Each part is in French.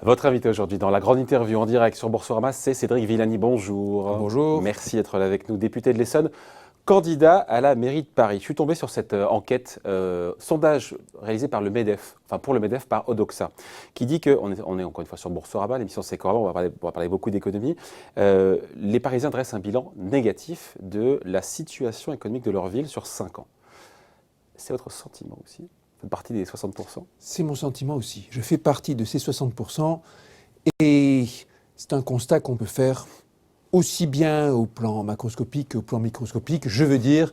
Votre invité aujourd'hui dans la grande interview en direct sur Boursorama, c'est Cédric Villani. Bonjour. Bonjour. Merci d'être là avec nous, député de l'Essonne, candidat à la mairie de Paris. Je suis tombé sur cette enquête, sondage réalisé par le MEDEF, enfin pour le MEDEF par Odoxa, qui dit qu'on est encore une fois sur Boursorama, l'émission C'est Corban, on va parler beaucoup d'économie. Les Parisiens dressent un bilan négatif de la situation économique de leur ville sur 5 ans. C'est votre sentiment aussi ? Vous faites partie des 60%? C'est mon sentiment aussi. Je fais partie de ces 60% et c'est un constat qu'on peut faire aussi bien au plan macroscopique qu'au plan microscopique. Je veux dire,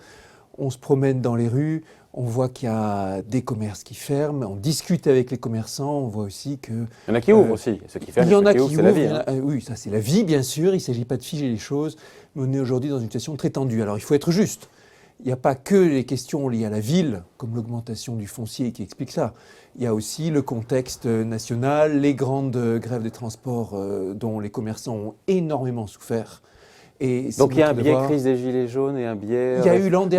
on se promène dans les rues, on voit qu'il y a des commerces qui ferment, on discute avec les commerçants, on voit aussi que... Il y en a qui ouvrent aussi, ceux qui ferment, il y en a qui ouvrent, c'est la vie. oui, ça c'est la vie bien sûr, il ne s'agit pas de figer les choses, mais on est aujourd'hui dans une situation très tendue. Alors il faut être juste. Il n'y a pas que les questions liées à la ville, comme l'augmentation du foncier qui explique ça. Il y a aussi le contexte national, les grandes grèves des transports dont les commerçants ont énormément souffert. Et donc il y a un biais crise des gilets jaunes et un biais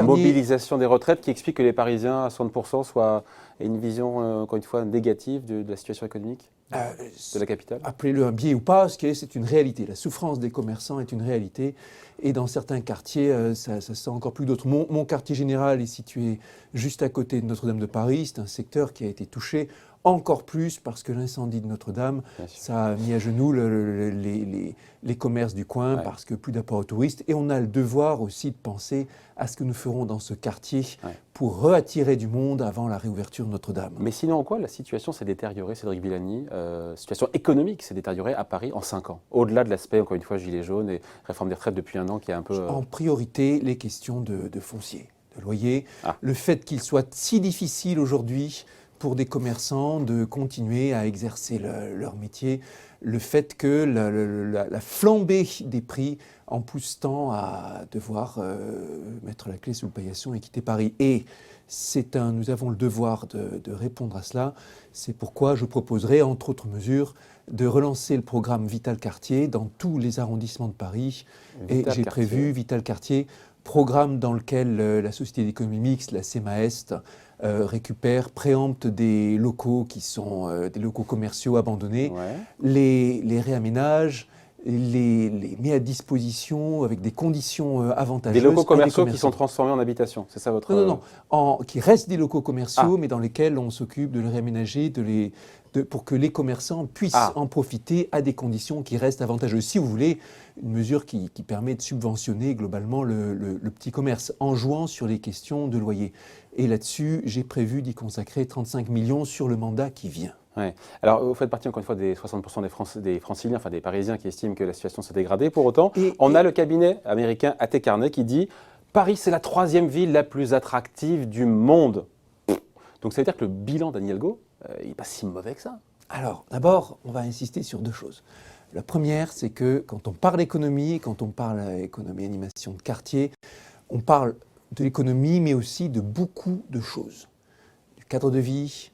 mobilisation des retraites qui explique que les Parisiens à 60% aient une vision, encore une fois, négative de la situation économique de la capitale. Appelez-le un biais ou pas, c'est une réalité. La souffrance des commerçants est une réalité. Et dans certains quartiers, ça se sent encore plus d'autres. Mon quartier général est situé juste à côté de Notre-Dame de Paris. C'est un secteur qui a été touché encore plus parce que l'incendie de Notre-Dame, ça a mis à genoux les commerces du coin parce que plus d'apport aux touristes. Et on a le devoir aussi de penser à ce que nous ferons dans ce quartier pour réattirer du monde avant la réouverture de Notre-Dame. Mais sinon, en quoi la situation s'est détériorée, Cédric Villani, situation économique s'est détériorée à Paris en 5 ans, au-delà de l'aspect, encore une fois, gilets jaunes et réforme des retraites depuis un an qui est un peu... En priorité, les questions de foncier, de loyer. Le fait qu'il soit si difficile aujourd'hui pour des commerçants de continuer à exercer leur métier, le fait que la flambée des prix en pousse tant à devoir mettre la clé sous le paillasson et quitter Paris. Et nous avons le devoir de répondre à cela. C'est pourquoi je proposerai, entre autres mesures, de relancer le programme Vital Quartier dans tous les arrondissements de Paris. Et j'ai prévu Vital Quartier, programme dans lequel la Société d'économie mixte, la CEMA-Est, récupère, préempte des locaux qui sont des locaux commerciaux abandonnés, les réaménage, les met à disposition avec des conditions avantageuses. Des locaux commerciaux qui sont transformés en habitation, c'est ça votre... Non, qui restent des locaux commerciaux, mais dans lesquels on s'occupe de les réaménager, pour que les commerçants puissent en profiter à des conditions qui restent avantageuses. Si vous voulez, une mesure qui permet de subventionner globalement le petit commerce en jouant sur les questions de loyer. Et là-dessus, j'ai prévu d'y consacrer 35 millions sur le mandat qui vient. Ouais. Alors, vous faites partie, encore une fois, des 60% des Franciliens, enfin des Parisiens qui estiment que la situation s'est dégradée. Pour autant, on a le cabinet américain A.T. Kearney qui dit « Paris, c'est la 3e ville la plus attractive du monde ». Donc, ça veut dire que le bilan d'Anne Hidalgo, il n'est pas si mauvais que ça. Alors, d'abord, on va insister sur 2 choses. La première, c'est que quand on parle économie, quand on parle économie animation de quartier, on parle de l'économie, mais aussi de beaucoup de choses. Du cadre de vie,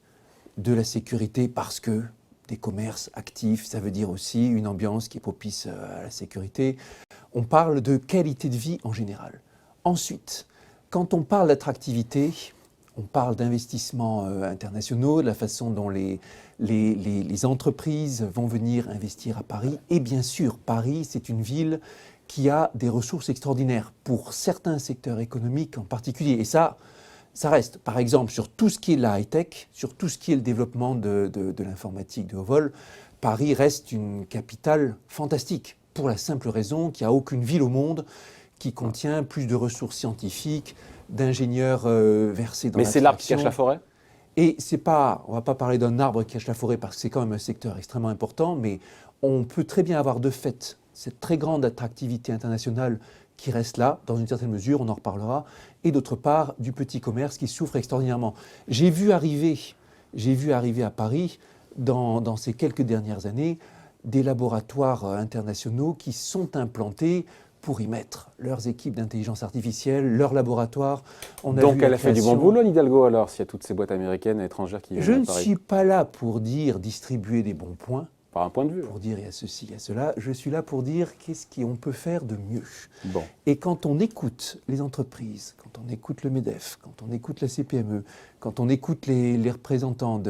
de la sécurité, parce que des commerces actifs, ça veut dire aussi une ambiance qui est propice à la sécurité. On parle de qualité de vie en général. Ensuite, quand on parle d'attractivité, on parle d'investissements internationaux, de la façon dont les entreprises vont venir investir à Paris. Et bien sûr, Paris, c'est une ville qui a des ressources extraordinaires pour certains secteurs économiques en particulier. Et ça reste, par exemple, sur tout ce qui est la high-tech, sur tout ce qui est le développement de l'informatique de haut vol, Paris reste une capitale fantastique, pour la simple raison qu'il n'y a aucune ville au monde qui contient plus de ressources scientifiques, d'ingénieurs versés dans l'abstraction. Mais c'est l'arbre qui cache la forêt ? Et on ne va pas parler d'un arbre qui cache la forêt parce que c'est quand même un secteur extrêmement important, mais on peut très bien avoir de fait cette très grande attractivité internationale qui reste là, dans une certaine mesure, on en reparlera, et d'autre part, du petit commerce qui souffre extraordinairement. J'ai vu arriver à Paris, dans ces quelques dernières années, des laboratoires internationaux qui sont implantés pour y mettre leurs équipes d'intelligence artificielle, leurs laboratoires. Donc elle a fait du bon boulot, Hidalgo, alors, s'il y a toutes ces boîtes américaines et étrangères qui viennent à Paris. Je ne suis pas là pour dire distribuer des bons points. Par un point de vue. Pour dire il y a ceci, il y a cela. Je suis là pour dire qu'est-ce qu'on peut faire de mieux. Bon. Et quand on écoute les entreprises, quand on écoute le MEDEF, quand on écoute la CPME, quand on écoute les représentants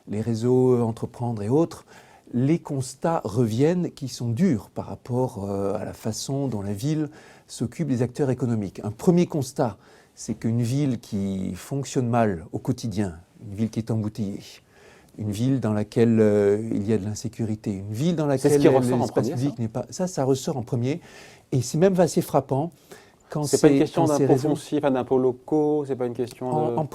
les réseaux Entreprendre et autres, les constats reviennent qui sont durs par rapport à la façon dont la ville s'occupe des acteurs économiques. Un premier constat, c'est qu'une ville qui fonctionne mal au quotidien, une ville qui est embouteillée, une ville dans laquelle il y a de l'insécurité, une ville dans laquelle l'espace public n'est pas... Ça ressort en premier. Et c'est même assez frappant. C'est pas une question d'impôts fonciers, pas d'impôts locaux, c'est pas une question de... En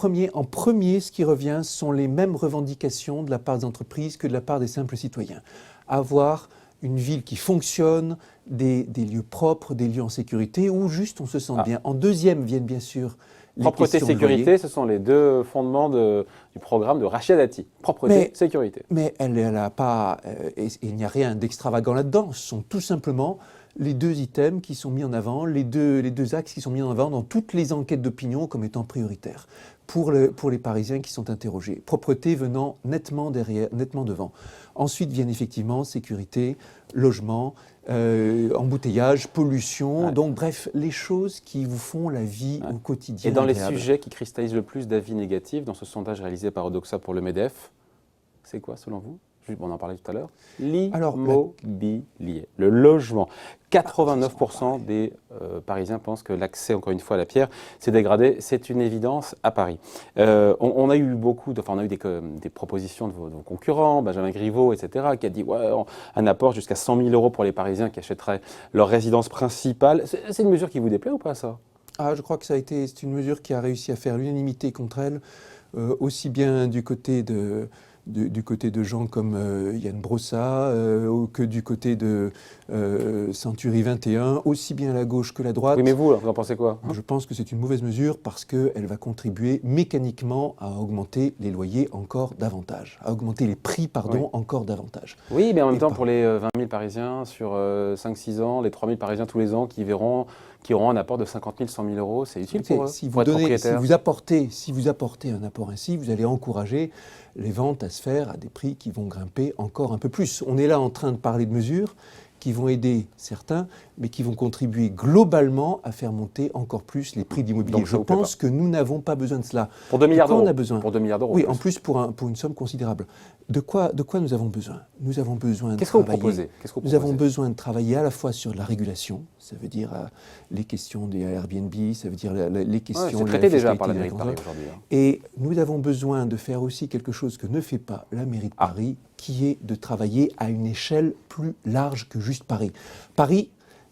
premier, ce qui revient sont les mêmes revendications de la part des entreprises que de la part des simples citoyens. Avoir une ville qui fonctionne, des lieux propres, des lieux en sécurité, où juste on se sent bien. En deuxième viennent bien sûr les propreté, sécurité, ce sont les deux fondements du programme de Rachida Dati. Propreté, sécurité. Mais elle n'a pas... il n'y a rien d'extravagant là-dedans. Ce sont tout simplement les deux items qui sont mis en avant, les deux axes qui sont mis en avant dans toutes les enquêtes d'opinion comme étant prioritaires pour les Parisiens qui sont interrogés. Propreté venant nettement devant. Ensuite viennent effectivement sécurité, logement, embouteillage, pollution, donc bref, les choses qui vous font la vie au quotidien. Et dans agréable. les sujets qui cristallisent le plus d'avis négatifs dans ce sondage réalisé par Odoxa pour le MEDEF, c'est quoi selon vous ? On en parlait tout à l'heure. L'immobilier, le logement. 89% des Parisiens pensent que l'accès, encore une fois, à la pierre s'est dégradé. C'est une évidence à Paris. On a eu des propositions de vos concurrents, Benjamin Griveaux, etc., qui a dit un apport jusqu'à 100 000 € pour les Parisiens qui achèteraient leur résidence principale. C'est une mesure qui vous déplaît ou pas, ça ? Je crois que c'est une mesure qui a réussi à faire l'unanimité contre elle, aussi bien du côté de gens comme Yann Brossat, que du côté de Century 21, aussi bien la gauche que la droite. Oui, mais vous en pensez quoi ? Je pense que c'est une mauvaise mesure parce qu'elle va contribuer mécaniquement à augmenter les loyers encore davantage, à augmenter les prix, encore davantage. Oui, mais en même temps, pour les 20 000 Parisiens sur 5-6 ans, les 3 000 Parisiens tous les ans qui auront un apport de 50 000, 100 000 €, c'est utile pour eux, si vous apportez un apport ainsi, vous allez encourager les ventes à se faire à des prix qui vont grimper encore un peu plus. On est là en train de parler de mesures qui vont aider certains, mais qui vont contribuer globalement à faire monter encore plus les prix d'immobilier. Je pense que nous n'avons pas besoin de cela. Pour 2 milliards d'euros. On a besoin. Pour 2 milliards d'euros. Oui, en plus pour une somme considérable. De quoi nous avons besoin ? Nous avons besoin de Qu'est-ce que vous proposez ? Nous avons besoin de travailler à la fois sur la régulation, ça veut dire les questions des Airbnb, ça veut dire les questions de la traité déjà par la mairie de Paris aujourd'hui. Et nous avons besoin de faire aussi quelque chose que ne fait pas la mairie de Paris, qui est de travailler à une échelle plus large que juste Paris. Paris,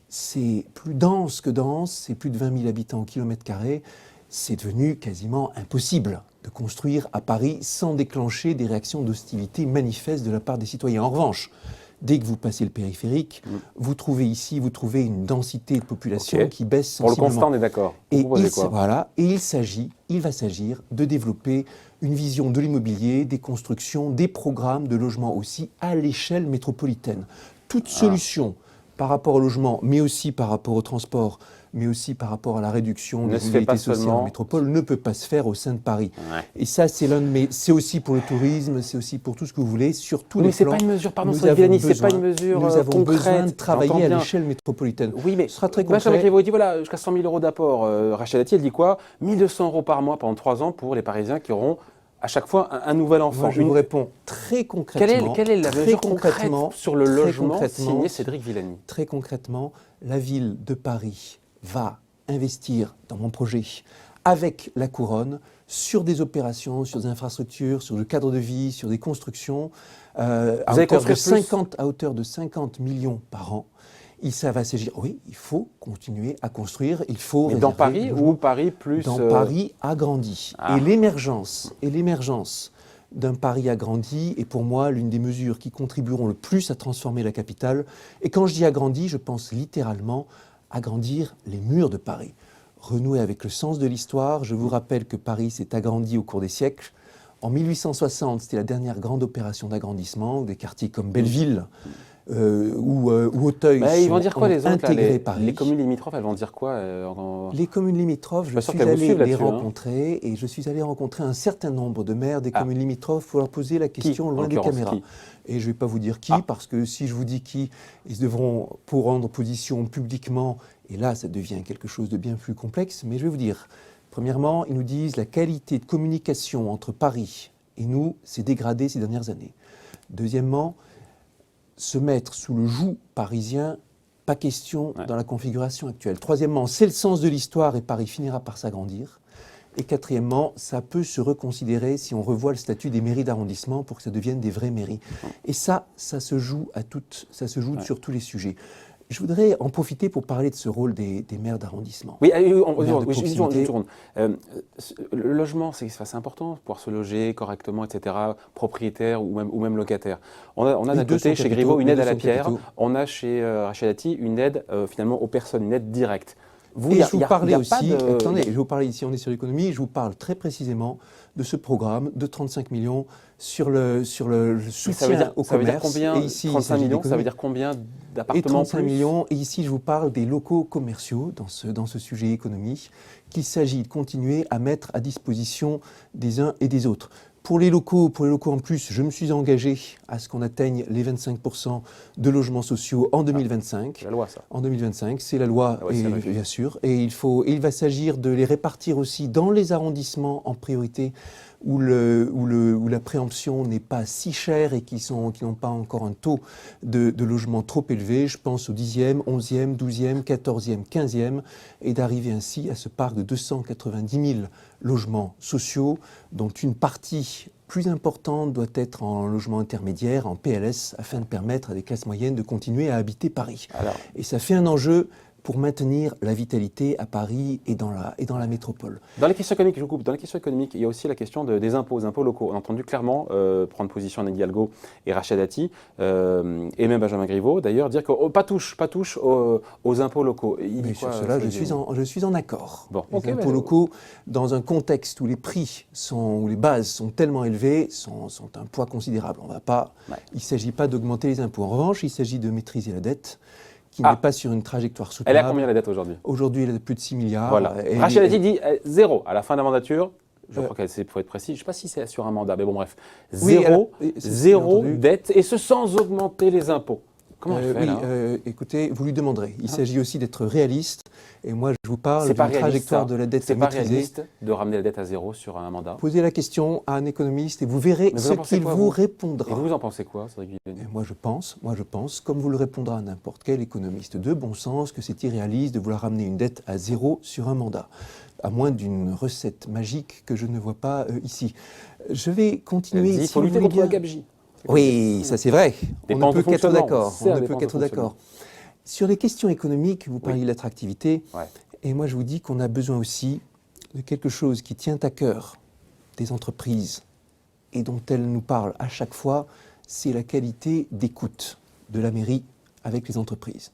c'est plus dense que dense, c'est plus de 20 000 habitants au kilomètre carré. C'est devenu quasiment impossible de construire à Paris sans déclencher des réactions d'hostilité manifestes de la part des citoyens. En revanche, dès que vous passez le périphérique, vous trouvez une densité de population qui baisse sensiblement. Pour le constat, on est d'accord. Et il va s'agir de développer une vision de l'immobilier, des constructions, des programmes de logement aussi à l'échelle métropolitaine. Toute solution par rapport au logement, mais aussi par rapport au transport, mais aussi par rapport à la réduction des inégalités sociales en métropole, ne peut pas se faire au sein de Paris. Et ça, c'est aussi pour le tourisme, c'est aussi pour tout ce que vous voulez, sur tous les plans. Mais c'est pas une mesure, pardon, Villani, c'est pas une mesure Nous avons concrète, besoin de travailler à l'échelle métropolitaine. Oui, mais ce sera très concret. Benjamin dit voilà, jusqu'à 100 000 € d'apport. Rachida Dati, elle dit quoi ? 1 200 € par mois pendant 3 ans pour les Parisiens qui auront à chaque fois un nouvel enfant. Moi, je vous réponds très concrètement. Quelle est la mesure concrète sur le logement signé Cédric Villani ? Très concrètement, la ville de Paris va investir dans mon projet avec la couronne sur des opérations, sur des infrastructures, sur le cadre de vie, sur des constructions à hauteur de 50 millions par an. Ça va s'agir, oui, il faut continuer à construire, il faut... Mais dans Paris ou Paris plus... Dans Paris agrandi. Et l'émergence d'un Paris agrandi est pour moi l'une des mesures qui contribueront le plus à transformer la capitale. Et quand je dis agrandi, je pense littéralement agrandir les murs de Paris. Renouer avec le sens de l'histoire. Je vous rappelle que Paris s'est agrandi au cours des siècles. En 1860, c'était la dernière grande opération d'agrandissement, où des quartiers comme Belleville ou Auteuil ils vont dire quoi, les autres, intégré Paris. Les communes limitrophes, elles vont dire quoi Les communes limitrophes, je suis allé les rencontrer et je suis allé rencontrer un certain nombre de maires des communes limitrophes pour leur poser la question loin des caméras. Et je ne vais pas vous dire qui, parce que si je vous dis qui, ils devront pour rendre position publiquement, et là ça devient quelque chose de bien plus complexe, mais je vais vous dire, premièrement, ils nous disent la qualité de communication entre Paris et nous s'est dégradée ces dernières années. Deuxièmement, se mettre sous le joug parisien, pas question dans la configuration actuelle. Troisièmement, c'est le sens de l'histoire et Paris finira par s'agrandir. Et quatrièmement, ça peut se reconsidérer si on revoit le statut des mairies d'arrondissement pour que ça devienne des vraies mairies. Et ça se joue sur tous les sujets. Je voudrais en profiter pour parler de ce rôle des maires d'arrondissement. Oui, je tourne. Le logement, c'est important, pouvoir se loger correctement, etc., propriétaire ou même locataire. On a d'un côté chez Griveaux une aide à la pierre, on a chez Rachida Dati une aide finalement aux personnes, une aide directe. Je vous parlais aussi, attendez, je vous parlais ici, on est sur l'économie, je vous parle très précisément de ce programme de 35 millions sur le soutien au commerce. Ça veut dire combien, et ici, 35 millions, ça veut dire combien d'appartements et 35 millions, et ici je vous parle des locaux commerciaux dans ce sujet économie, qu'il s'agit de continuer à mettre à disposition des uns et des autres. Pour les locaux en plus, je me suis engagé à ce qu'on atteigne les 25% de logements sociaux en 2025. C'est la loi, ça. En 2025, c'est la loi, bien sûr. Et il va s'agir de les répartir aussi dans les arrondissements en priorité où la préemption n'est pas si chère et qui n'ont pas encore un taux de logement trop élevé. Je pense au 10e, 11e, 12e, 14e, 15e, et d'arriver ainsi à ce parc de 290 000 logements sociaux, dont une partie plus importante doit être en logement intermédiaire, en PLS, afin de permettre à des classes moyennes de continuer à habiter Paris. Et ça fait un enjeu pour maintenir la vitalité à Paris et dans la métropole. Dans les questions économiques, je vous coupe, dans les questions économiques, il y a aussi la question des impôts locaux. On a entendu clairement prendre position Anne Hidalgo et Rachida Dati, et même Benjamin Griveaux, d'ailleurs, dire que pas touche aux impôts locaux. Sur cela, je suis en accord. Bon, les impôts locaux, dans un contexte où les prix où les bases sont tellement élevées, sont un poids considérable. Il ne s'agit pas d'augmenter les impôts. En revanche, il s'agit de maîtriser la dette, qui n'est pas sur une trajectoire soutenable. Elle a combien la dette aujourd'hui ? Aujourd'hui, elle est de plus de 6 milliards. Voilà. Rachida Dati dit zéro à la fin de la mandature. Je crois qu'il faut être précis. Je ne sais pas si c'est sur un mandat, mais bon, bref. Zéro dette, et ce sans augmenter les impôts. Comment elle fait, là écoutez, vous lui demanderez. Il s'agit aussi d'être réaliste. Et moi, je vous parle d'une trajectoire de la dette maîtrisée. C'est pas réaliste de ramener la dette à zéro sur un mandat. Posez la question à un économiste et vous verrez ce qu'il vous répondra. Et vous en pensez quoi, Cédric Villani ? Moi, je pense, comme vous le répondra à n'importe quel économiste de bon sens, que c'est irréaliste de vouloir ramener une dette à zéro sur un mandat, à moins d'une recette magique que je ne vois pas ici. Je vais continuer. Il faut lutter contre la gabegie. Oui, ça c'est vrai. On ne peut qu'être d'accord. Sur les questions économiques, vous parliez de l'attractivité, et moi je vous dis qu'on a besoin aussi de quelque chose qui tient à cœur des entreprises et dont elles nous parlent à chaque fois, c'est la qualité d'écoute de la mairie avec les entreprises.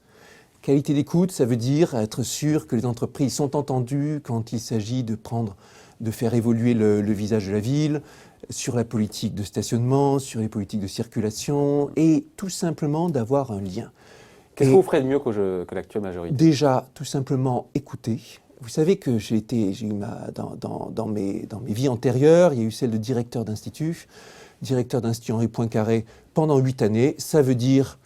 Qualité d'écoute, ça veut dire être sûr que les entreprises sont entendues quand il s'agit de faire évoluer le visage de la ville, sur la politique de stationnement, sur les politiques de circulation, et tout simplement d'avoir un lien. Qu'est-ce que vous ferez de mieux que l'actuelle majorité ? Déjà, tout simplement écouter. Vous savez que dans mes vies antérieures, il y a eu celle de directeur d'Institut Henri Poincaré pendant 8 années. Ça veut dire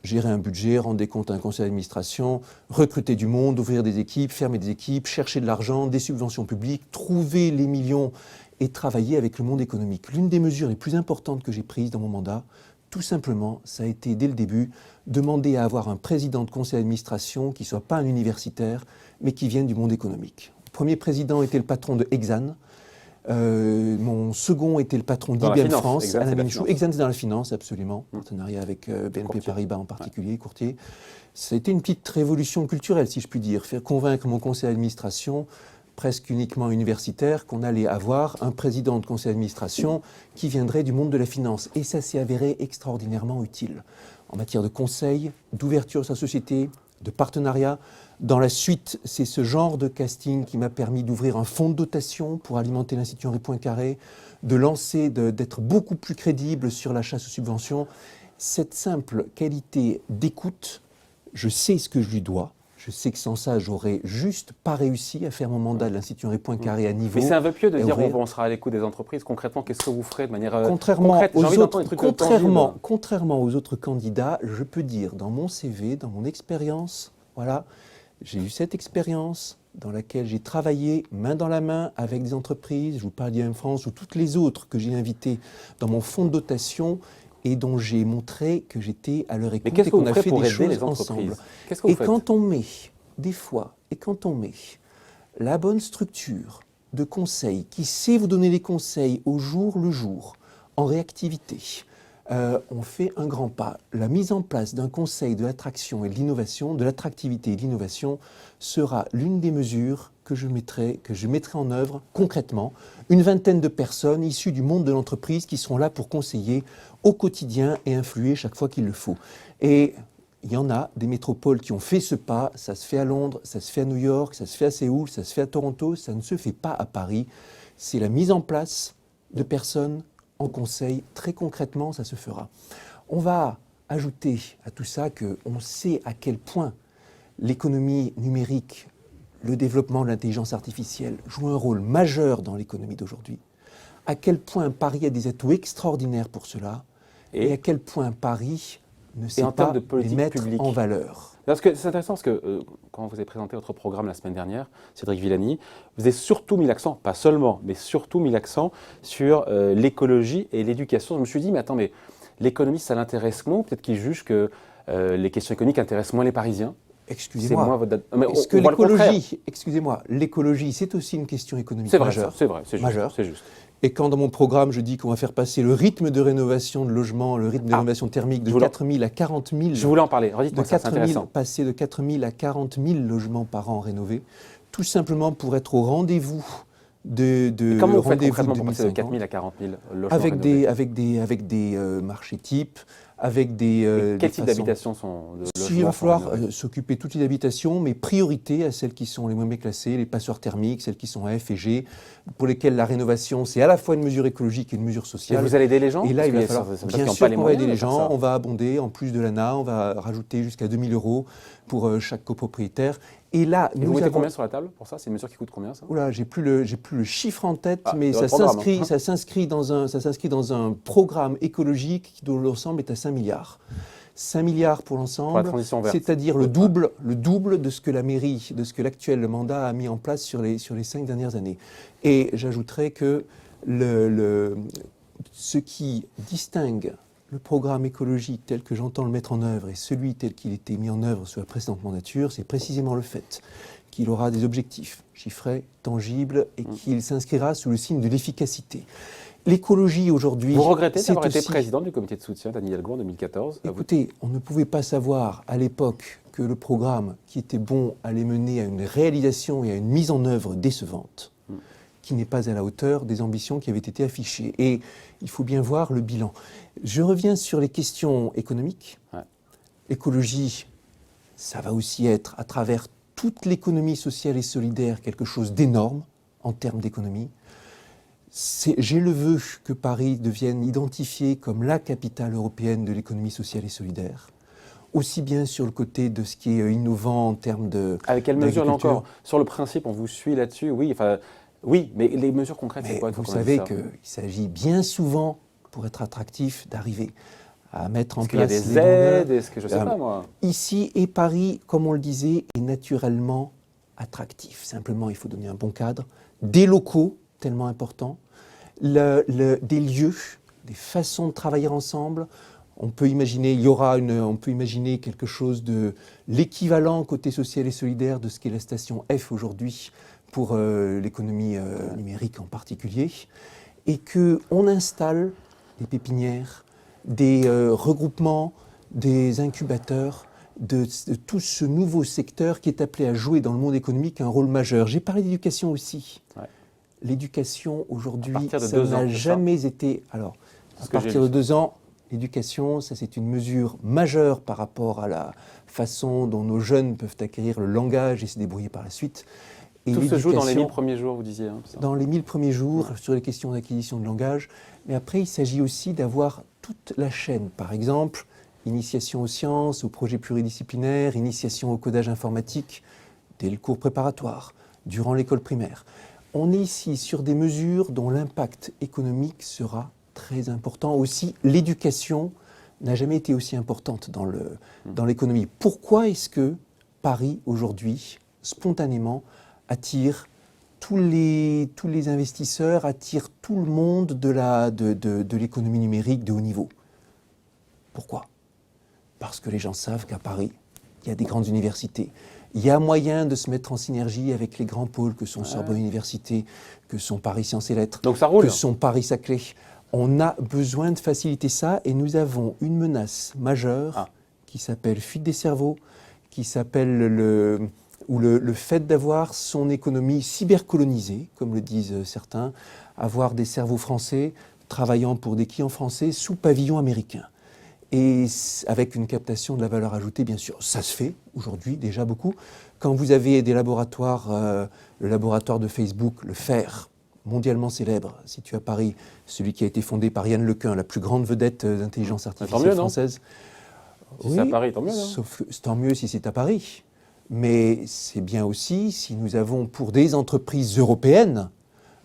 gérer un budget, rendre des comptes à un conseil d'administration, recruter du monde, ouvrir des équipes, fermer des équipes, chercher de l'argent, des subventions publiques, trouver les millions et travailler avec le monde économique. L'une des mesures les plus importantes que j'ai prises dans mon mandat, tout simplement, ça a été dès le début, demander à avoir un président de conseil d'administration qui ne soit pas un universitaire, mais qui vienne du monde économique. Le premier président était le patron de Exane. Mon second était le patron d'IBM France, Alain Michou. Exane, c'est dans la finance, absolument. Partenariat avec BNP Paribas en particulier, courtier. Ça a été une petite révolution culturelle, si je puis dire. Faire convaincre mon conseil d'administration, presque uniquement universitaire, qu'on allait avoir un président de conseil d'administration qui viendrait du monde de la finance. Et ça s'est avéré extraordinairement utile en matière de conseil, d'ouverture de sa société, de partenariat. Dans la suite, c'est ce genre de casting qui m'a permis d'ouvrir un fonds de dotation pour alimenter l'Institut Henri Poincaré, d'être beaucoup plus crédible sur l'achat sous subvention. Cette simple qualité d'écoute, je sais ce que je lui dois. Je sais que sans ça, j'aurais juste pas réussi à faire mon mandat de l'Institut Henri Poincaré à niveau. Mais c'est un vœu pieux de dire on sera à l'écoute des entreprises. Concrètement, qu'est-ce que vous ferez de manière contrairement concrète? Contrairement aux autres candidats, je peux dire dans mon CV, dans mon expérience, voilà, j'ai eu cette expérience dans laquelle j'ai travaillé main dans la main avec des entreprises, je vous parle d'IBM France ou toutes les autres que j'ai invitées dans mon fonds de dotation. et dont j'ai montré que j'étais à leur écoute Mais qu'est-ce et que qu'on vous a ferez fait pour des aider choses les entreprises? ensemble. Qu'est-ce que vous Et faites? quand on met, des fois, et quand on met la bonne structure de conseil, qui sait vous donner les conseils au jour le jour, en réactivité, on fait un grand pas. La mise en place d'un conseil de l'attraction et de l'innovation, de l'attractivité et de l'innovation, sera l'une des mesures que je mettrai en œuvre concrètement. Une vingtaine de personnes issues du monde de l'entreprise qui seront là pour conseiller au quotidien et influer chaque fois qu'il le faut. Et il y en a des métropoles qui ont fait ce pas. Ça se fait à Londres, ça se fait à New York, ça se fait à Séoul, ça se fait à Toronto, ça ne se fait pas à Paris. C'est la mise en place de personnes en conseil. Très concrètement, ça se fera. On va ajouter à tout ça qu'on sait à quel point l'économie numérique, le développement de l'intelligence artificielle joue un rôle majeur dans l'économie d'aujourd'hui, à quel point Paris a des atouts extraordinaires pour cela, et à quel point Paris ne sait pas les mettre en valeur. Parce que c'est intéressant parce que quand vous avez présenté votre programme la semaine dernière, Cédric Villani, vous avez surtout mis l'accent, pas seulement, mais surtout mis l'accent sur l'écologie et l'éducation. Je me suis dit, mais attends, mais l'économie, ça l'intéresse moins? Peut-être qu'il juge que les questions économiques intéressent moins les Parisiens. Excusez-moi, est-ce que l'écologie, l'écologie, c'est aussi une question économique majeure. C'est vrai, c'est juste. Et quand dans mon programme, je dis qu'on va faire passer le rythme de rénovation de logements, le rythme de rénovation thermique de 4 000 à 40 000... Je voulais en parler, redites-moi ça, c'est intéressant. Passer de 4 000 à 40 000 logements par an rénovés, tout simplement pour être au rendez-vous comment vous faites concrètement pour 2050, passer de 4 000 à 40 000 logements rénovés? avec des marchés types, avec des... Quel type d'habitations sont de logements? Il va falloir s'occuper de tout type d'habitations, mais priorité à celles qui sont les moins bien classées, les passoires thermiques, celles qui sont à F et G, pour lesquelles la rénovation, c'est à la fois une mesure écologique et une mesure sociale. Et vous allez aider les gens? Et là, il va falloir, bien sûr qu'on va aider les gens, on va abonder, en plus de l'ANA, on va rajouter jusqu'à 2 000 € pour chaque copropriétaire. Et là, vous mettez combien sur la table pour ça? C'est une mesure qui coûte combien, ça? Oula, j'ai plus le chiffre en tête, mais ça s'inscrit dans un programme écologique qui, dont l'ensemble est à 5 milliards. 5 milliards pour l'ensemble, c'est-à-dire le double de ce que la mairie, de ce que l'actuel mandat a mis en place sur les 5 dernières années. Et j'ajouterais que ce qui distingue le programme écologique tel que j'entends le mettre en œuvre et celui tel qu'il était mis en œuvre sous la précédente mandature, c'est précisément le fait qu'il aura des objectifs chiffrés, tangibles, et qu'il s'inscrira sous le signe de l'efficacité. L'écologie aujourd'hui... Vous regrettez d'avoir été président du comité de soutien d'Anne Hidalgo en 2014? Écoutez, on ne pouvait pas savoir à l'époque que le programme qui était bon allait mener à une réalisation et à une mise en œuvre décevante, qui n'est pas à la hauteur des ambitions qui avaient été affichées. Et il faut bien voir le bilan. Je reviens sur les questions économiques. L'écologie, ça va aussi être, à travers toute l'économie sociale et solidaire, quelque chose d'énorme en termes d'économie. J'ai le vœu que Paris devienne identifié comme la capitale européenne de l'économie sociale et solidaire, aussi bien sur le côté de ce qui est innovant en termes de... Avec quelle mesure, là encore? Sur le principe, on vous suit là-dessus, oui, mais les mesures concrètes, c'est quoi? Vous savez qu'il s'agit bien souvent, pour être attractif, d'arriver à mettre en place... Est-ce qu'il y a des aides? Est-ce que je ne sais pas, moi? Ici, et Paris, comme on le disait, est naturellement attractif. Simplement, il faut donner un bon cadre. Des locaux, tellement importants. Des lieux, des façons de travailler ensemble. On peut imaginer, on peut imaginer quelque chose de l'équivalent côté social et solidaire de ce qu'est la station F aujourd'hui pour l'économie numérique en particulier, et qu'on installe des pépinières, des regroupements, des incubateurs, de tout ce nouveau secteur qui est appelé à jouer dans le monde économique un rôle majeur. J'ai parlé d'éducation aussi. L'éducation aujourd'hui, ça n'a jamais été... Alors, à partir de 2 ans, l'éducation, ça c'est une mesure majeure par rapport à la façon dont nos jeunes peuvent acquérir le langage et se débrouiller par la suite. Et tout se joue dans les 1000 premiers jours, vous disiez. Dans les 1000 premiers jours, sur les questions d'acquisition de langage. Mais après, il s'agit aussi d'avoir toute la chaîne. Par exemple, initiation aux sciences, aux projets pluridisciplinaires, initiation au codage informatique, dès le cours préparatoire, durant l'école primaire. On est ici sur des mesures dont l'impact économique sera très important. Aussi, l'éducation n'a jamais été aussi importante dans l'économie. Pourquoi est-ce que Paris, aujourd'hui, spontanément, attire tous les investisseurs, attire tout le monde de l'économie numérique de haut niveau? Pourquoi ? Parce que les gens savent qu'à Paris, il y a des grandes universités. Il y a moyen de se mettre en synergie avec les grands pôles que sont Sorbonne Université, que sont Paris Sciences et Lettres, Donc ça roule. que sont Paris-Saclay. On a besoin de faciliter ça et nous avons une menace majeure qui s'appelle fuite des cerveaux, qui s'appelle le fait d'avoir son économie cybercolonisée, comme le disent certains, avoir des cerveaux français travaillant pour des clients français sous pavillon américain. Et avec une captation de la valeur ajoutée, bien sûr. Ça se fait aujourd'hui déjà beaucoup. Quand vous avez des laboratoires, le laboratoire de Facebook, le FAIR, mondialement célèbre, situé à Paris, celui qui a été fondé par Yann Lequin, la plus grande vedette d'intelligence artificielle française. Si c'est à Paris, tant mieux, non ? Sauf que tant mieux si c'est à Paris. Mais c'est bien aussi si nous avons pour des entreprises européennes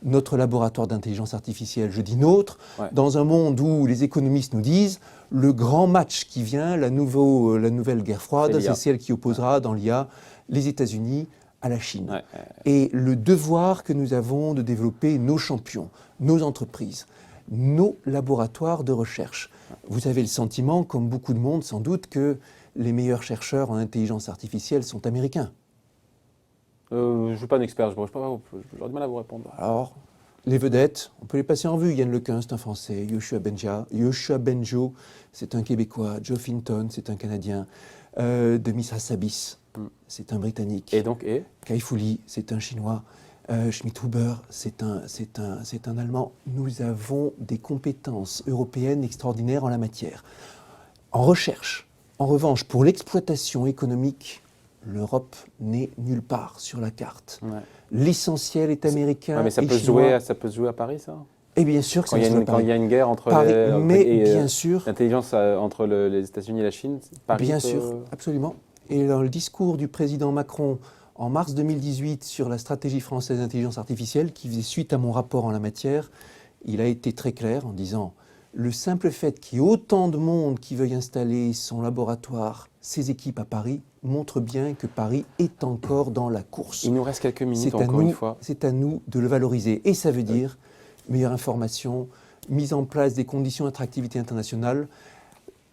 notre laboratoire d'intelligence artificielle, je dis nôtre, dans un monde où les économistes nous disent le grand match qui vient, la nouvelle guerre froide, c'est celle qui opposera dans l'IA les États-Unis à la Chine. Et le devoir que nous avons de développer nos champions, nos entreprises, nos laboratoires de recherche. Vous avez le sentiment, comme beaucoup de monde sans doute, que les meilleurs chercheurs en intelligence artificielle sont américains. Je ne suis pas un expert, j'aurais du mal à vous répondre. Alors, les vedettes, on peut les passer en vue. Yann Lequin, c'est un Français. Yoshua Benjo, c'est un Québécois. Joe Finton, c'est un Canadien. Demis Hassabis, c'est un Britannique. Et Kai Fu Lee, c'est un Chinois. Schmidhuber, c'est un Allemand. Nous avons des compétences européennes extraordinaires en la matière. En recherche, en revanche, pour l'exploitation économique, l'Europe n'est nulle part sur la carte. L'essentiel est américain mais ça et peut chinois. Ça peut se jouer à Paris, ça ? Et bien sûr que quand il y a une guerre entre l'intelligence entre les États-Unis et la Chine, Paris bien sûr, absolument. Et dans le discours du président Macron en mars 2018 sur la stratégie française d'intelligence artificielle, qui faisait suite à mon rapport en la matière, il a été très clair en disant le simple fait qu'il y ait autant de monde qui veuille installer son laboratoire, ses équipes à Paris, montre bien que Paris est encore dans la course. Il nous reste quelques minutes encore une fois. C'est à nous de le valoriser. Et ça veut dire meilleure information, mise en place des conditions d'attractivité internationale,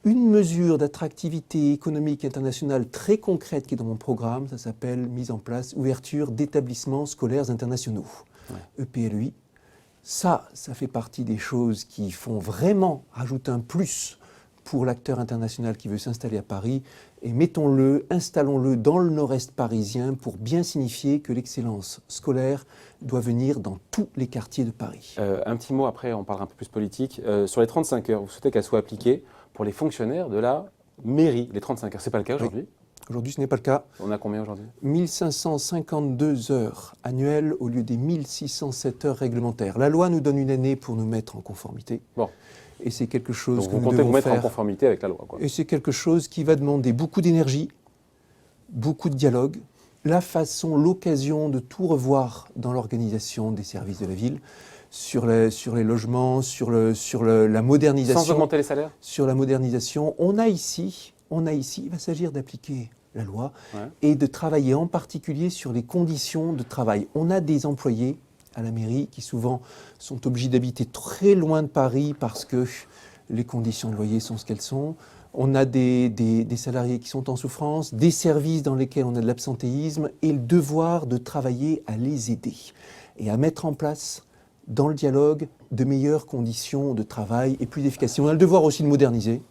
une mesure d'attractivité économique internationale très concrète qui est dans mon programme, ça s'appelle mise en place, ouverture d'établissements scolaires internationaux, EPLEI. Ça fait partie des choses qui font vraiment rajouter un plus pour l'acteur international qui veut s'installer à Paris. Et mettons-le, installons-le dans le nord-est parisien pour bien signifier que l'excellence scolaire doit venir dans tous les quartiers de Paris. Un petit mot après, on parlera un peu plus politique. Sur les 35 heures, vous souhaitez qu'elles soient appliquées pour les fonctionnaires de la mairie, les 35 heures. Ce n'est pas le cas aujourd'hui ? Aujourd'hui, ce n'est pas le cas. On a combien aujourd'hui ? 1552 heures annuelles au lieu des 1607 heures réglementaires. La loi nous donne une année pour nous mettre en conformité. Bon. Et c'est quelque chose donc que nous vous comptez vous mettre en conformité avec la loi, quoi. Et c'est quelque chose qui va demander beaucoup d'énergie, beaucoup de dialogue, l'occasion de tout revoir dans l'organisation des services de la ville, sur les logements, sur la modernisation. Sans augmenter les salaires ? Sur la modernisation. On a ici, il va s'agir d'appliquer la loi et de travailler en particulier sur les conditions de travail. On a des employés à la mairie qui souvent sont obligés d'habiter très loin de Paris parce que les conditions de loyer sont ce qu'elles sont. On a des salariés qui sont en souffrance, des services dans lesquels on a de l'absentéisme et le devoir de travailler à les aider et à mettre en place dans le dialogue de meilleures conditions de travail et plus d'efficacité. On a le devoir aussi de moderniser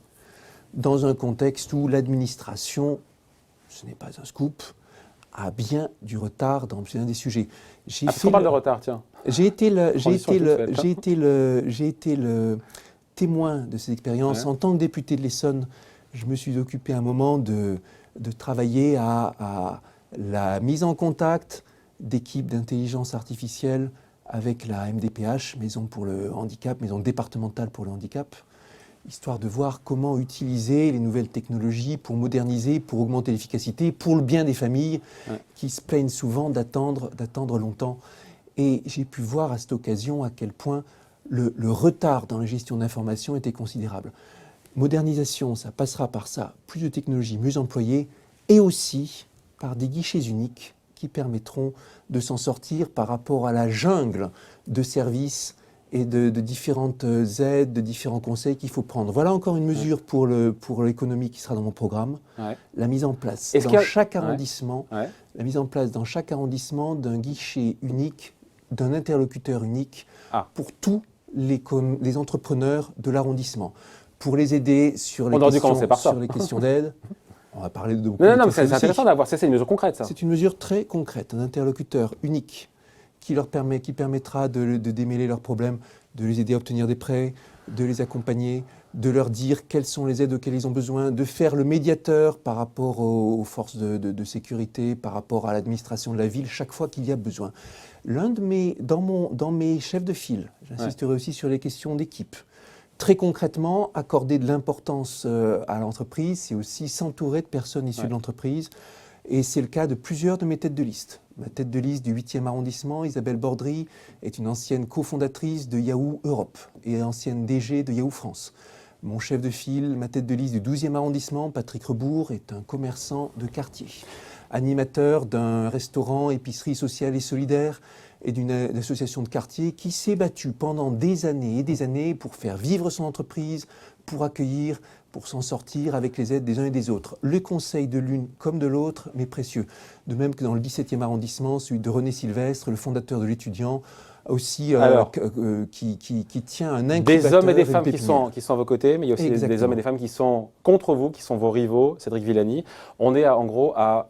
dans un contexte où l'administration, ce n'est pas un scoop, a bien du retard dans un des sujets. On parle de retard, tiens. J'ai été le témoin de ces expériences. En tant que député de l'Essonne, je me suis occupé un moment de travailler à la mise en contact d'équipes d'intelligence artificielle avec la MDPH, Maison pour le handicap, Maison départementale pour le handicap, histoire de voir comment utiliser les nouvelles technologies pour moderniser, pour augmenter l'efficacité, pour le bien des familles qui se plaignent souvent d'attendre longtemps. Et j'ai pu voir à cette occasion à quel point le retard dans la gestion d'informations était considérable. Modernisation, ça passera par ça, plus de technologies mieux employées, et aussi par des guichets uniques qui permettront de s'en sortir par rapport à la jungle de services et de différentes aides, de différents conseils qu'il faut prendre. Voilà encore une mesure pour l'économie qui sera dans mon programme. Ouais. La mise en place chaque arrondissement, la mise en place dans chaque arrondissement d'un guichet unique, d'un interlocuteur unique pour tous les entrepreneurs de l'arrondissement, pour les aider sur les questions d'aide. On va parler de beaucoup de non, c'est intéressant d'avoir ça, c'est une mesure concrète. Ça. C'est une mesure très concrète, un interlocuteur unique qui permettra de démêler leurs problèmes, de les aider à obtenir des prêts, de les accompagner, de leur dire quelles sont les aides auxquelles ils ont besoin, de faire le médiateur par rapport aux forces de sécurité, par rapport à l'administration de la ville, chaque fois qu'il y a besoin. Dans mes chefs de file, j'insisterai aussi sur les questions d'équipe. Très concrètement, accorder de l'importance à l'entreprise, c'est aussi s'entourer de personnes issues de l'entreprise. Et c'est le cas de plusieurs de mes têtes de liste. Ma tête de liste du 8e arrondissement, Isabelle Bordry, est une ancienne cofondatrice de Yahoo Europe et ancienne DG de Yahoo France. Mon chef de file, ma tête de liste du 12e arrondissement, Patrick Rebourg, est un commerçant de quartier. Animateur d'un restaurant, épicerie sociale et solidaire et d'une association de quartier qui s'est battu pendant des années et des années pour faire vivre son entreprise, pour accueillir, pour s'en sortir avec les aides des uns et des autres. Le conseil de l'une comme de l'autre m'est précieux. De même que dans le 17e arrondissement, celui de René Sylvestre, le fondateur de l'Étudiant, aussi qui tient un incubateur. Des hommes et des femmes qui sont à vos côtés, mais il y a aussi des hommes et des femmes qui sont contre vous, qui sont vos rivaux, Cédric Villani. On est en gros à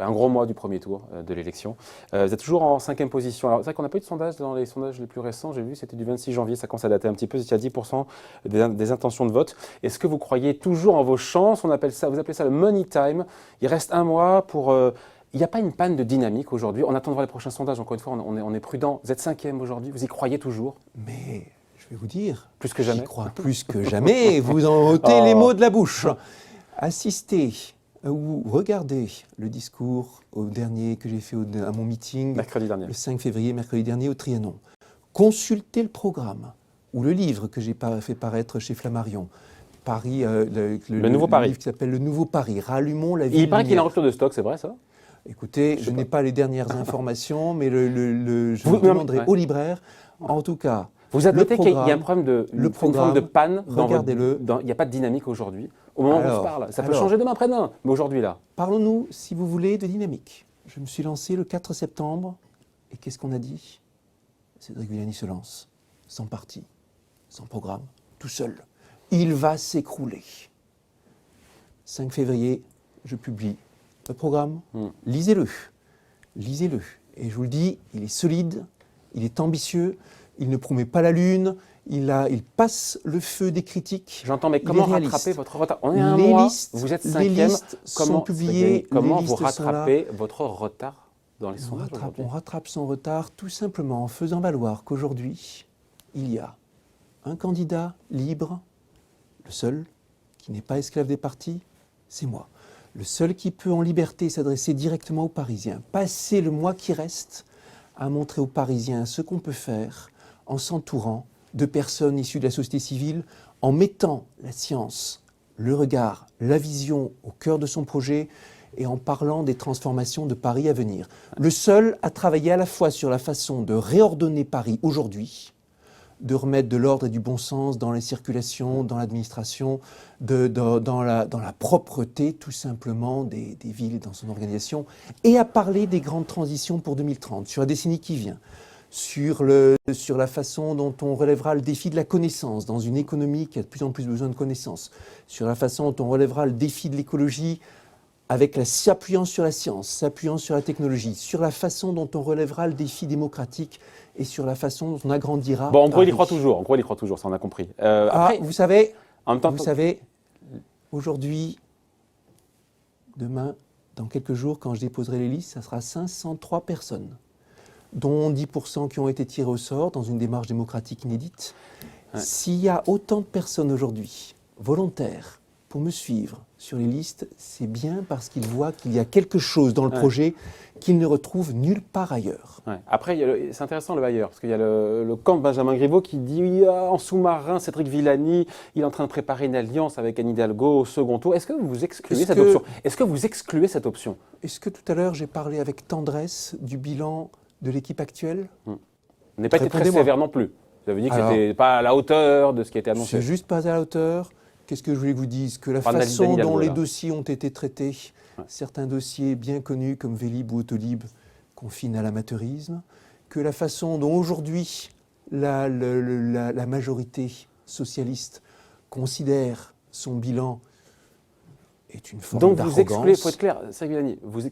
un gros mois du premier tour de l'élection. Vous êtes toujours en 5e position. Alors, c'est vrai qu'on n'a pas eu de sondage dans les sondages les plus récents. J'ai vu, c'était du 26 janvier, ça commence à dater un petit peu. Vous étiez à 10% des intentions de vote. Est-ce que vous croyez toujours en vos chances? Vous appelez ça le money time. Il reste un mois pour... Il n'y a pas une panne de dynamique aujourd'hui. On attend de voir les prochains sondages. Encore une fois, on est prudent. Vous êtes 5e aujourd'hui. Vous y croyez toujours? Mais je vais vous dire, plus que jamais. J'y crois plus que jamais. Vous en ôtez les mots de la bouche. Assistez ou regardez le discours au dernier que j'ai fait à mon meeting mercredi dernier. Le 5 février, mercredi dernier au Trianon. Consultez le programme ou le livre que j'ai fait paraître chez Flammarion. Paris, le Nouveau Paris. Livre qui s'appelle Le Nouveau Paris. Rallumons la ville. Il paraît qu'il est en rupture de stock, c'est vrai ça? Écoutez, je n'ai pas les dernières informations, mais je demanderai au libraire. En tout cas, vous admettez qu'il y a un problème une forme de panne regardez-le. Il n'y a pas de dynamique aujourd'hui. Au moment où on se parle, ça peut changer demain après-demain, mais aujourd'hui là. Parlons-nous, si vous voulez, de dynamique. Je me suis lancé le 4 septembre, et qu'est-ce qu'on a dit? Cédric Villani se lance, sans parti, sans programme, tout seul. Il va s'écrouler. 5 février, je publie le programme, lisez-le. Lisez-le. Et je vous le dis, il est solide, il est ambitieux, il ne promet pas la lune, il passe le feu des critiques. J'entends, mais comment rattraper votre retard? On est à un mois, vous êtes 5e. Les listes sont publiées. Comment vous rattrapez votre retard dans les sondages aujourd'hui? On rattrape son retard tout simplement en faisant valoir qu'aujourd'hui, il y a un candidat libre, le seul, qui n'est pas esclave des partis, c'est moi. Le seul qui peut en liberté s'adresser directement aux Parisiens, passer le mois qui reste à montrer aux Parisiens ce qu'on peut faire en s'entourant de personnes issues de la société civile, en mettant la science, le regard, la vision au cœur de son projet et en parlant des transformations de Paris à venir. Le seul à travailler à la fois sur la façon de réordonner Paris aujourd'hui, de remettre de l'ordre et du bon sens dans les circulations, dans l'administration, dans la propreté tout simplement des villes et dans son organisation, et à parler des grandes transitions pour 2030, sur la décennie qui vient, sur la façon dont on relèvera le défi de la connaissance dans une économie qui a de plus en plus besoin de connaissances, sur la façon dont on relèvera le défi de l'écologie avec s'appuyant sur la science, s'appuyant sur la technologie, sur la façon dont on relèvera le défi démocratique et sur la façon dont on agrandira. Bon, en gros, il y croit toujours. En gros, il y croit toujours, ça on a compris. Après, vous savez, en même temps, aujourd'hui, demain, dans quelques jours, quand je déposerai les listes, ça sera 503 personnes, dont 10% qui ont été tirées au sort dans une démarche démocratique inédite. Ouais. S'il y a autant de personnes aujourd'hui, volontaires, pour me suivre sur les listes, c'est bien parce qu'ils voient qu'il y a quelque chose dans le projet qu'ils ne retrouvent nulle part ailleurs. Ouais. Après, c'est intéressant le bailleur, parce qu'il y a le camp de Benjamin Griveaux qui dit en sous-marin, Cédric Villani, il est en train de préparer une alliance avec Anne Hidalgo au second tour. Est-ce que vous excluez cette option? Est-ce que vous excluez cette option? Est-ce que tout à l'heure, j'ai parlé avec tendresse du bilan de l'équipe actuelle? Vous n'avez pas été très sévère non plus. Vous avez dit que ce n'était pas à la hauteur de ce qui a été annoncé. C'est juste pas à la hauteur. Qu'est-ce que je voulais que vous dise? Que la Pas façon Hidalgo, dont les là. dossiers ont été traités, certains dossiers bien connus comme Vélib ou Autolib, confinent à l'amateurisme, que la façon dont aujourd'hui la majorité socialiste considère son bilan est une forme Donc d'arrogance. vous excluez, il faut être clair, Cédric Villani,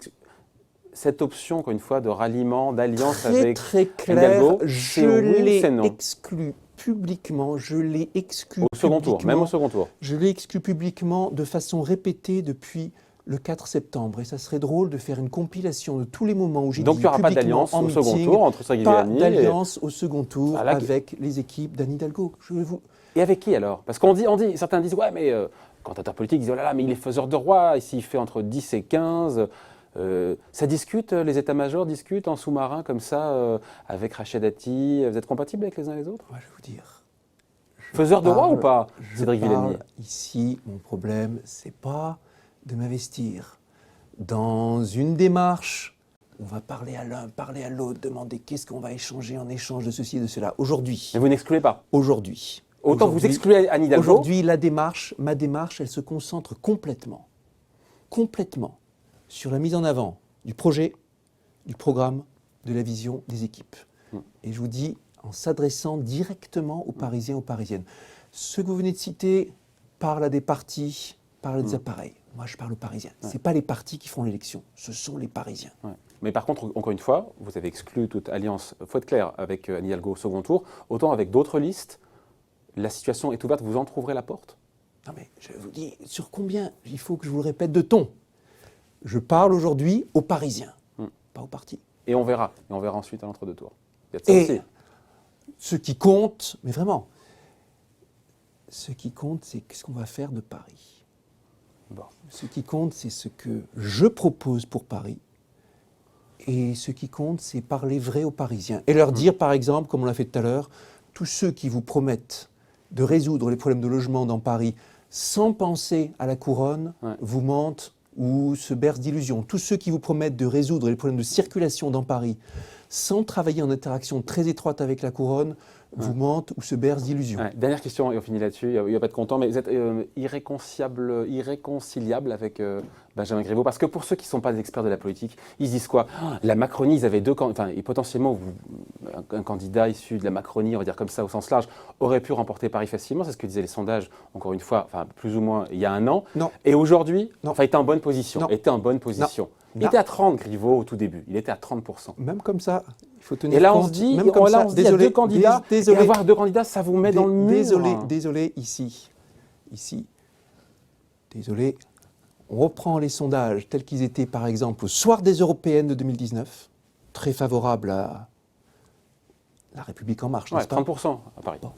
cette option, encore une fois, de ralliement, d'alliance avec très clair, Hidalgo, je c'est oui ou l'ai c'est non? exclu publiquement, je l'ai exclu Au second tour, même au second tour. Je l'ai exclu publiquement de façon répétée depuis le 4 septembre. Et ça serait drôle de faire une compilation de tous les moments où j'ai dit Donc il n'y aura pas publiquement d'alliance en au second meeting, tour entre Cédric pas Villani d'alliance au second tour Ah, là, avec les équipes d'Anne Hidalgo. Et avec qui alors? Parce qu'on dit, certains disent, ouais, mais commentateurs politiques disent, oh là là, mais il est faiseur de roi, ici il fait entre 10 et 15. Ça discute, les états-majors discutent en sous-marin comme ça, avec Rachid Dati. Vous êtes compatibles avec les uns et les autres? Moi, je vais vous dire. Faiseur de roi ou pas, Cédric Villani? Ici, mon problème, c'est pas de m'investir dans une démarche. On va parler à l'un, parler à l'autre, demander qu'est-ce qu'on va échanger en échange de ceci et de cela. Aujourd'hui. Mais vous n'excluez pas? Aujourd'hui. Autant vous excluez Anne Hidalgo. Aujourd'hui, ma démarche, elle se concentre complètement sur la mise en avant du projet, du programme, de la vision des équipes. Et je vous dis, en s'adressant directement aux Parisiens, aux Parisiennes. Ce que vous venez de citer parle à des partis, parle à des appareils. Moi, je parle aux Parisiens. Ce n'est pas les partis qui font l'élection, ce sont les Parisiens. Ouais. Mais par contre, encore une fois, vous avez exclu toute alliance, faut être clair, avec Anne Hidalgo au second tour. Autant avec d'autres listes, la situation est ouverte, vous entreouvrez la porte? Non mais, je vous dis, sur combien, il faut que je vous le répète de ton. Je parle aujourd'hui aux Parisiens, pas aux partis. Et on verra ensuite à l'entre-deux tours. Il y a de ça aussi. Ce qui compte, mais vraiment, ce qui compte, c'est ce qu'on va faire de Paris. Bon. Ce qui compte, c'est ce que je propose pour Paris. Et ce qui compte, c'est parler vrai aux Parisiens. Et leur dire, par exemple, comme on l'a fait tout à l'heure, tous ceux qui vous promettent de résoudre les problèmes de logement dans Paris sans penser à la couronne, vous mentent ou se bercent d'illusions. Tous ceux qui vous promettent de résoudre les problèmes de circulation dans Paris sans travailler en interaction très étroite avec la couronne, vous mentent ou se bercent d'illusions. Dernière question, et on finit là-dessus, il n'y a pas de content, mais vous êtes irréconciliable avec Benjamin Griveaux, parce que pour ceux qui ne sont pas des experts de la politique, ils se disent quoi? La Macronie, ils avaient et potentiellement un candidat issu de la Macronie, on va dire comme ça au sens large, aurait pu remporter Paris facilement, c'est ce que disaient les sondages, encore une fois, plus ou moins il y a un an. Non. Et aujourd'hui, Non. il était en bonne position. Non. Était en bonne position. Non. Il était à 30, Griveaux, au tout début. Il était à 30%. Même comme ça, il faut tenir Et là, compte. on se dit, même comme ça, il y a deux candidats, et avoir deux candidats, ça vous met dans le mur. Désolé, ici, désolé, on reprend les sondages tels qu'ils étaient, par exemple, au soir des Européennes de 2019, très favorables à La République En Marche, n'est-ce pas ? 30% à Paris. Bon.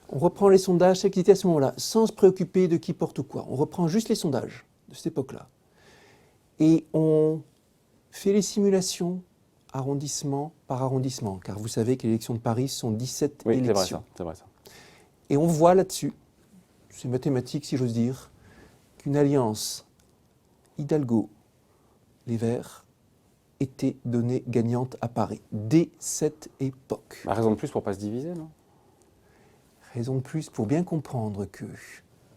On reprend les sondages tels qu'ils étaient à ce moment-là, sans se préoccuper de qui porte ou quoi. On reprend juste les sondages de cette époque-là. Et on fait les simulations arrondissement par arrondissement, car vous savez que les élections de Paris sont 17 élections. C'est vrai ça. Et on voit là-dessus, c'est mathématique si j'ose dire, qu'une alliance Hidalgo, les Verts, était donnée gagnante à Paris, dès cette époque. Raison de plus pour ne pas se diviser, non? Raison de plus pour bien comprendre que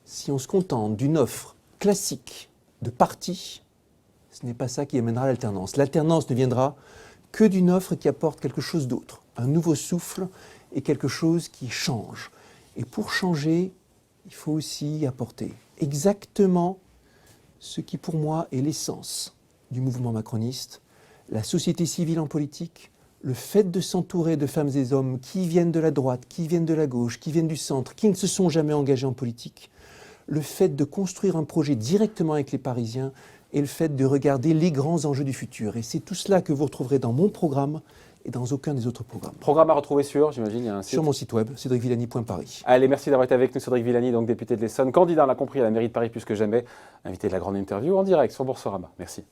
si on se contente d'une offre classique de parti, ce n'est pas ça qui amènera l'alternance. L'alternance ne viendra que d'une offre qui apporte quelque chose d'autre, un nouveau souffle et quelque chose qui change. Et pour changer, il faut aussi apporter exactement ce qui pour moi est l'essence du mouvement macroniste, la société civile en politique, le fait de s'entourer de femmes et d'hommes qui viennent de la droite, qui viennent de la gauche, qui viennent du centre, qui ne se sont jamais engagés en politique, le fait de construire un projet directement avec les Parisiens et le fait de regarder les grands enjeux du futur. Et c'est tout cela que vous retrouverez dans mon programme et dans aucun des autres programmes. Programme à retrouver j'imagine, il y a un site. Sur mon site web, cédricvillani.paris. Allez, merci d'avoir été avec nous, Cédric Villani, donc député de l'Essonne, candidat, on l'a compris, à la mairie de Paris plus que jamais, invité de la grande interview en direct sur Boursorama. Merci.